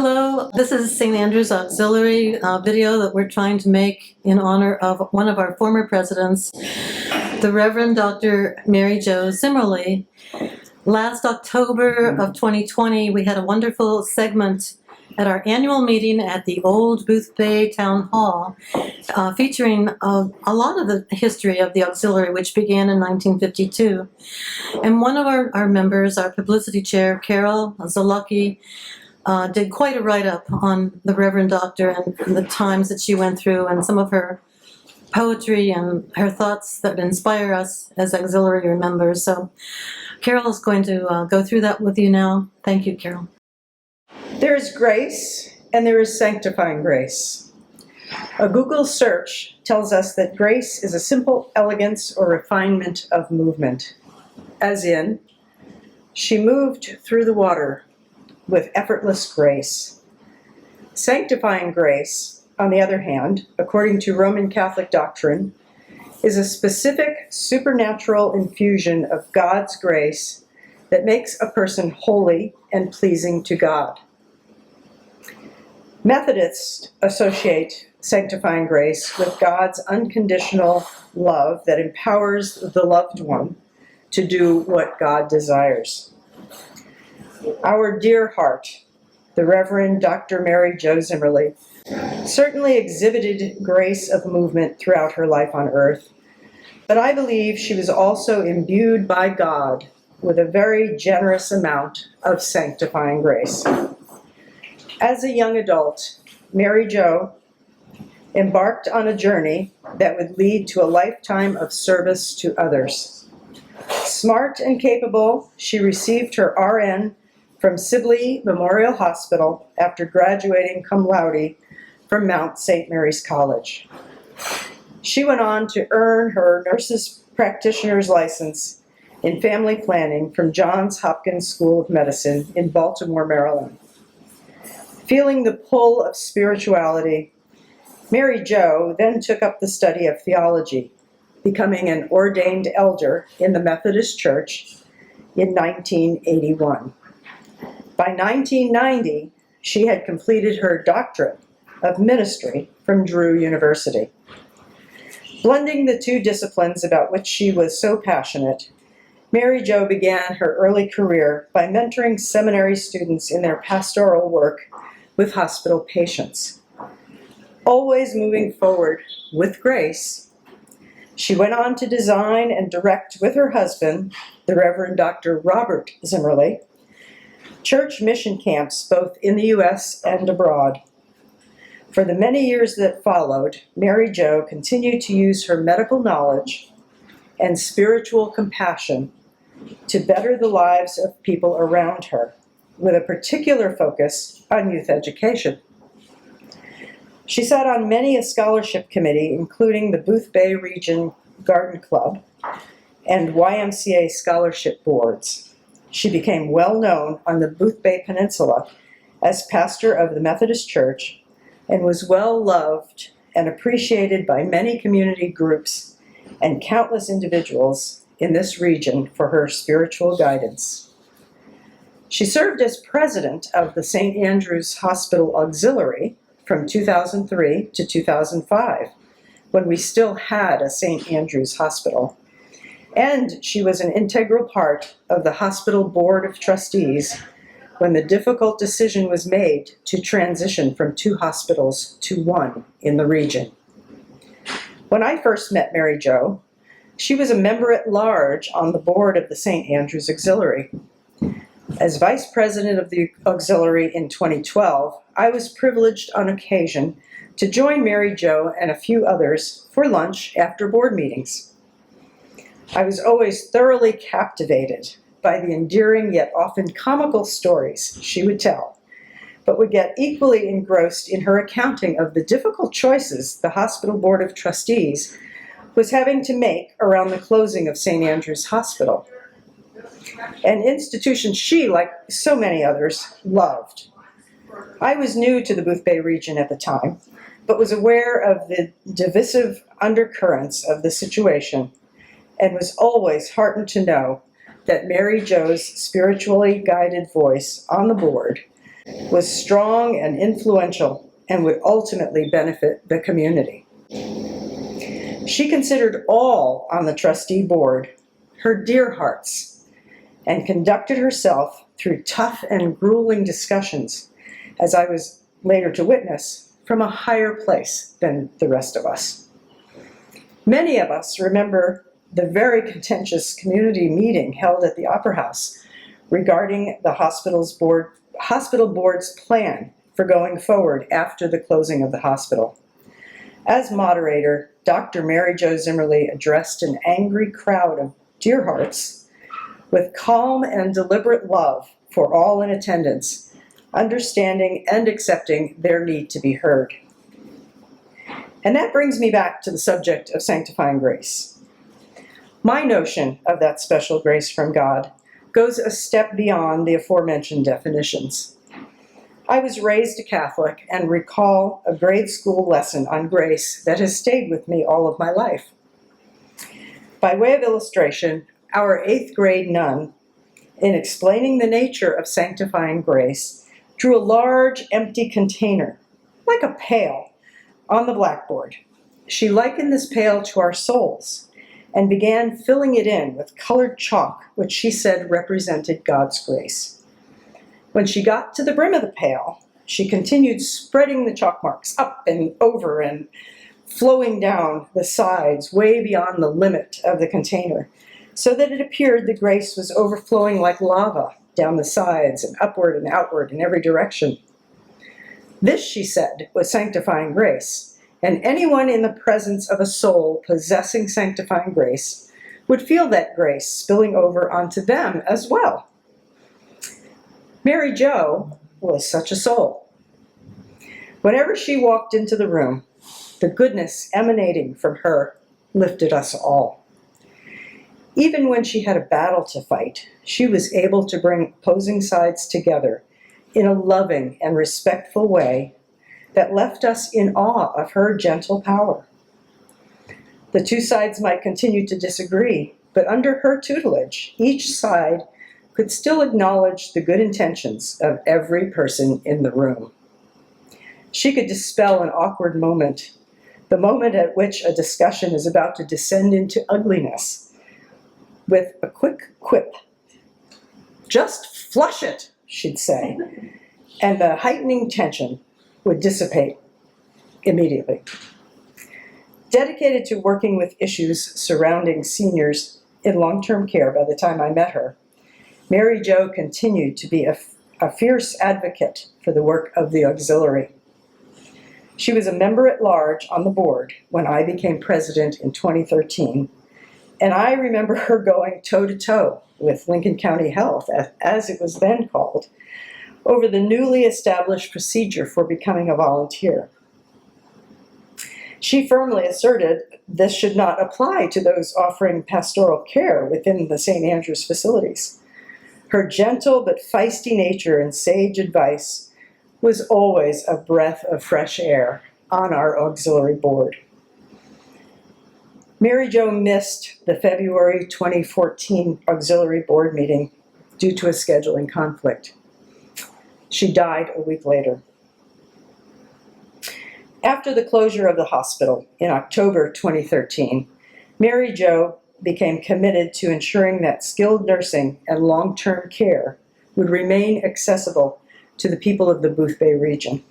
Hello, this is St. Andrew's Auxiliary video that we're trying to make in honor of one of our former presidents, the Reverend Dr. Mary Jo Zimmerli. Last October of 2020, we had a wonderful segment at our annual meeting at the old Boothbay Town Hall, featuring a lot of the history of the auxiliary, which began in 1952. And one of our members, our publicity chair, Carol Zalocki, did quite a write-up on the Reverend Doctor and the times that she went through, and some of her poetry and her thoughts that inspire us as auxiliary members. So Carol is going to go through that with you now. Thank you, Carol. There is grace and there is sanctifying grace. A Google search tells us that grace is a simple elegance or refinement of movement, as in, she moved through the water with effortless grace. Sanctifying grace, on the other hand, according to Roman Catholic doctrine, is a specific supernatural infusion of God's grace that makes a person holy and pleasing to God. Methodists associate sanctifying grace with God's unconditional love that empowers the loved one to do what God desires. Our dear heart, the Reverend Dr. Mary Jo Zimmerli, certainly exhibited grace of movement throughout her life on earth, but I believe she was also imbued by God with a very generous amount of sanctifying grace. As a young adult, Mary Jo embarked on a journey that would lead to a lifetime of service to others. Smart and capable, she received her RN from Sibley Memorial Hospital after graduating cum laude from Mount St. Mary's College. She went on to earn her nurse's practitioner's license in family planning from Johns Hopkins School of Medicine in Baltimore, Maryland. Feeling the pull of spirituality, Mary Jo then took up the study of theology, becoming an ordained elder in the Methodist Church in 1981. By 1990, she had completed her doctorate of ministry from Drew University. Blending the two disciplines about which she was so passionate, Mary Jo began her early career by mentoring seminary students in their pastoral work with hospital patients. Always moving forward with grace, she went on to design and direct with her husband, the Reverend Dr. Robert Zimmerli, church mission camps both in the U.S. and abroad. For the many years that followed, Mary Jo continued to use her medical knowledge and spiritual compassion to better the lives of people around her, with a particular focus on youth education. She sat on many a scholarship committee, including the Boothbay Region Garden Club and YMCA scholarship boards. She became well known on the Boothbay Peninsula as pastor of the Methodist Church and was well loved and appreciated by many community groups and countless individuals in this region for her spiritual guidance. She served as president of the St. Andrew's Hospital Auxiliary from 2003 to 2005, when we still had a St. Andrew's Hospital. And she was an integral part of the hospital board of trustees when the difficult decision was made to transition from 2 hospitals to 1 in the region. When I first met Mary Jo, she was a member at large on the board of the St. Andrew's Auxiliary. As vice president of the auxiliary in 2012, I was privileged on occasion to join Mary Jo and a few others for lunch after board meetings. I was always thoroughly captivated by the endearing yet often comical stories she would tell, but would get equally engrossed in her accounting of the difficult choices the hospital board of trustees was having to make around the closing of St. Andrew's Hospital, an institution she, like so many others, loved. I was new to the Boothbay region at the time, but was aware of the divisive undercurrents of the situation and was always heartened to know that Mary Jo's spiritually guided voice on the board was strong and influential and would ultimately benefit the community. She considered all on the trustee board her dear hearts and conducted herself through tough and grueling discussions, as I was later to witness, from a higher place than the rest of us. Many of us remember the very contentious community meeting held at the Opera House regarding the hospital board's plan for going forward after the closing of the hospital. As moderator, Dr. Mary Jo Zimmerli addressed an angry crowd of dear hearts with calm and deliberate love for all in attendance, understanding and accepting their need to be heard. And that brings me back to the subject of sanctifying grace. My notion of that special grace from God goes a step beyond the aforementioned definitions. I was raised a Catholic and recall a grade school lesson on grace that has stayed with me all of my life. By way of illustration, our 8th grade nun, in explaining the nature of sanctifying grace, drew a large empty container, like a pail, on the blackboard. She likened this pail to our souls and began filling it in with colored chalk, which she said represented God's grace. When she got to the brim of the pail, she continued spreading the chalk marks up and over and flowing down the sides way beyond the limit of the container, so that it appeared the grace was overflowing like lava down the sides and upward and outward in every direction. This, she said, was sanctifying grace, and anyone in the presence of a soul possessing sanctifying grace would feel that grace spilling over onto them as well. Mary Jo was such a soul. Whenever she walked into the room, the goodness emanating from her lifted us all. Even when she had a battle to fight, she was able to bring opposing sides together in a loving and respectful way that left us in awe of her gentle power. The two sides might continue to disagree, but under her tutelage, each side could still acknowledge the good intentions of every person in the room. She could dispel an awkward moment, the moment at which a discussion is about to descend into ugliness, with a quick quip. "Just flush it," she'd say, and the heightening tension would dissipate immediately. Dedicated to working with issues surrounding seniors in long-term care by the time I met her, Mary Jo continued to be a fierce advocate for the work of the auxiliary. She was a member at large on the board when I became president in 2013, and I remember her going toe-to-toe with Lincoln County Health, as it was then called, over the newly established procedure for becoming a volunteer. She firmly asserted this should not apply to those offering pastoral care within the St. Andrews facilities. Her gentle but feisty nature and sage advice was always a breath of fresh air on our auxiliary board. Mary Jo missed the February 2014 auxiliary board meeting due to a scheduling conflict. She died a week later. After the closure of the hospital in October 2013, Mary Jo became committed to ensuring that skilled nursing and long-term care would remain accessible to the people of the Boothbay region.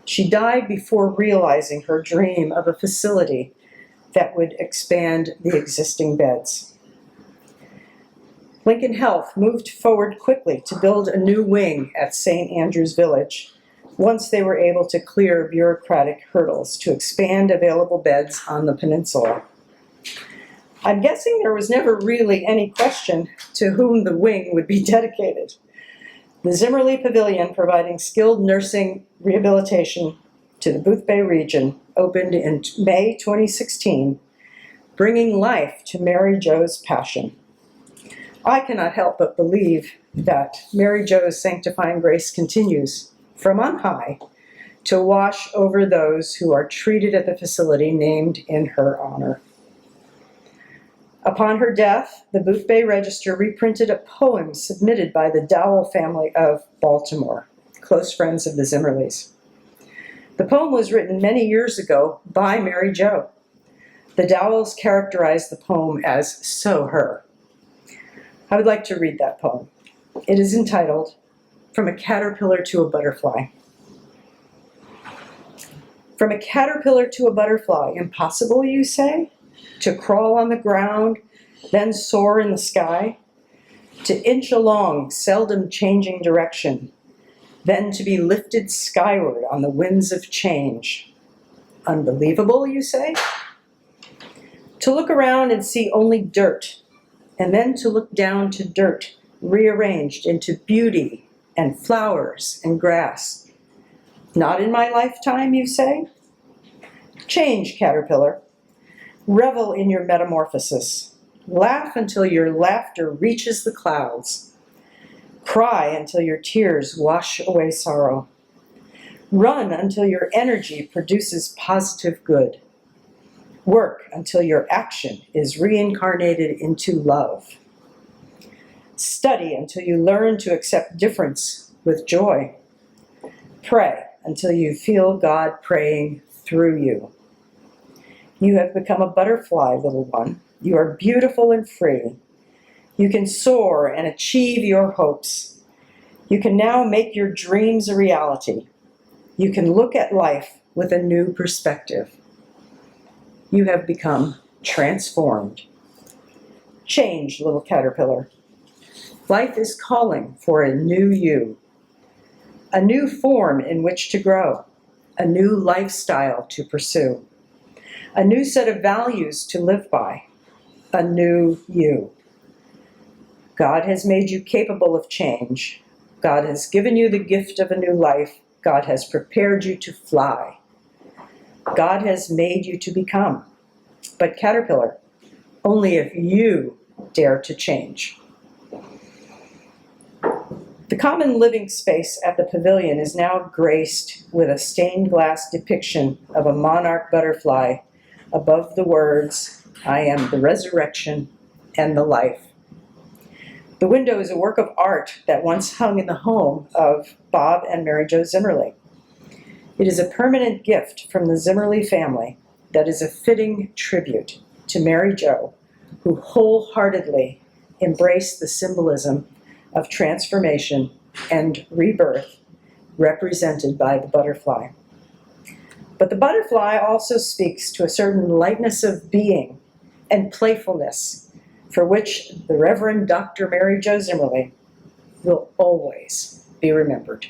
She died before realizing her dream of a facility that would expand the existing beds. Lincoln Health moved forward quickly to build a new wing at St. Andrews Village once they were able to clear bureaucratic hurdles to expand available beds on the peninsula. I'm guessing there was never really any question to whom the wing would be dedicated. The Zimmerli Pavilion, providing skilled nursing rehabilitation to the Boothbay region, opened in May 2016, bringing life to Mary Jo's passion. I cannot help but believe that Mary Jo's sanctifying grace continues from on high to wash over those who are treated at the facility named in her honor. Upon her death, the Boothbay Register reprinted a poem submitted by the Dowell family of Baltimore close friends of the Zimmerlis. The poem was written many years ago by Mary Jo. The Dowells characterized the poem as so her. I would like to read that poem. It is entitled, From a Caterpillar to a Butterfly. From a caterpillar to a butterfly, impossible, you say? To crawl on the ground, then soar in the sky? To inch along, seldom changing direction, then to be lifted skyward on the winds of change. Unbelievable, you say? To look around and see only dirt, and then to look down to dirt, rearranged into beauty and flowers and grass. Not in my lifetime, you say? Change, caterpillar. Revel in your metamorphosis. Laugh until your laughter reaches the clouds. Cry until your tears wash away sorrow. Run until your energy produces positive good. Work until your action is reincarnated into love. Study until you learn to accept difference with joy. Pray until you feel God praying through you. You have become a butterfly, little one. You are beautiful and free. You can soar and achieve your hopes. You can now make your dreams a reality. You can look at life with a new perspective. You have become transformed. Change, little caterpillar. Life is calling for a new you, a new form in which to grow, a new lifestyle to pursue, a new set of values to live by, a new you. God has made you capable of change. God has given you the gift of a new life. God has prepared you to fly. God has made you to become. But caterpillar, only if you dare to change. The common living space at the pavilion is now graced with a stained glass depiction of a monarch butterfly above the words, I am the resurrection and the life. The window is a work of art that once hung in the home of Bob and Mary Jo Zimmerli. It is a permanent gift from the Zimmerli family that is a fitting tribute to Mary Jo, who wholeheartedly embraced the symbolism of transformation and rebirth represented by the butterfly. But the butterfly also speaks to a certain lightness of being and playfulness for which the Reverend Dr. Mary Jo Zimmerli will always be remembered.